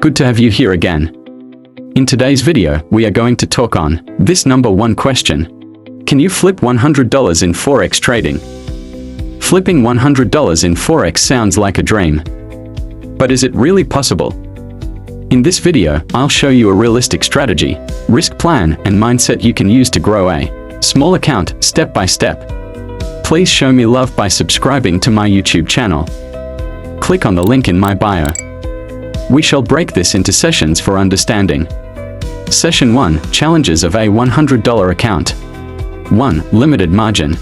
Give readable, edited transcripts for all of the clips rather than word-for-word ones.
Good to have you here again. In today's video, we are going to talk on this number one question. Can you flip $100 in Forex trading? Flipping $100 in Forex sounds like a dream. But is it really possible? In this video, I'll show you a realistic strategy, risk plan, and mindset you can use to grow a small account step by step. Please show me love by subscribing to my YouTube channel. Click on the link in my bio. We shall break this into sessions for understanding. Session 1, Challenges of a $100 account. 1. Limited margin.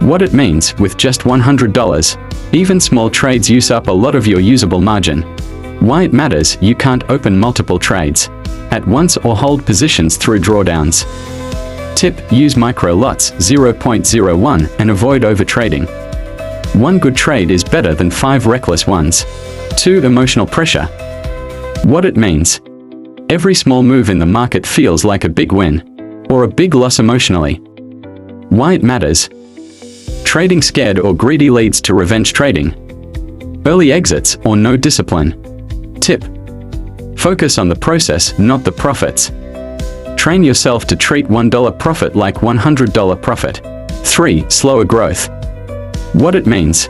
What it means, with just $100, even small trades use up a lot of your usable margin. Why it matters, you can't open multiple trades at once or hold positions through drawdowns. Tip, use micro lots, 0.01, and avoid overtrading. One good trade is better than 5 reckless ones. 2. Emotional pressure. What it means. Every small move in the market feels like a big win, or a big loss emotionally. Why it matters. Trading scared or greedy leads to revenge trading. Early exits or no discipline. Tip. Focus on the process, not the profits. Train yourself to treat $1 profit like $100 profit. 3. Slower growth. What it means.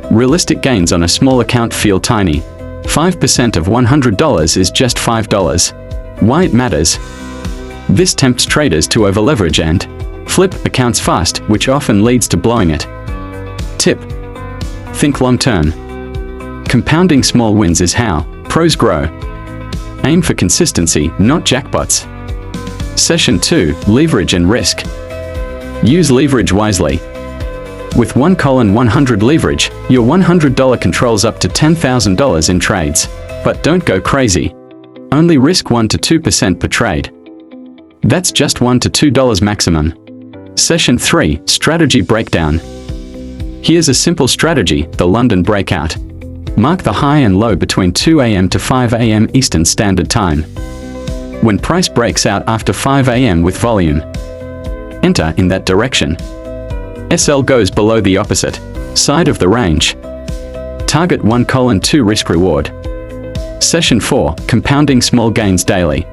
Realistic gains on a small account feel tiny. 5% of $100 is just $5. Why it matters. This tempts traders to overleverage and flip accounts fast, which often leads to blowing it. Tip. Think long term. Compounding small wins is how pros grow. Aim for consistency, not jackpots. Session 2, Leverage and Risk. Use leverage wisely. With 1:100 leverage, your $100 controls up to $10,000 in trades. But don't go crazy. Only risk 1 to 2% per trade. That's just $1 to $2 maximum. Session 3, Strategy Breakdown. Here's a simple strategy, the London breakout. Mark the high and low between 2 a.m. to 5 a.m. Eastern Standard Time. When price breaks out after 5 a.m. with volume, enter in that direction. SL goes below the opposite side of the range. Target 1:2 risk reward. Session 4, Compounding small gains daily.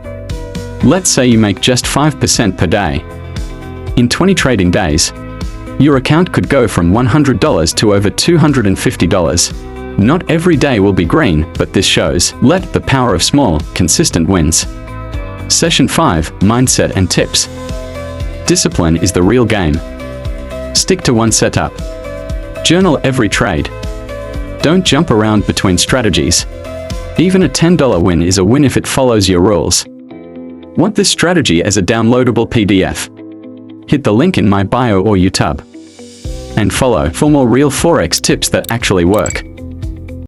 Let's say you make just 5% per day. In 20 trading days, your account could go from $100 to over $250. Not every day will be green, but this shows the power of small, consistent wins. Session 5, Mindset and Tips. Discipline is the real game. Stick to one setup. Journal every trade. Don't jump around between strategies. Even a $10 win is a win if it follows your rules. Want this strategy as a downloadable PDF? Hit the link in my bio or YouTube. And follow for more real Forex tips that actually work.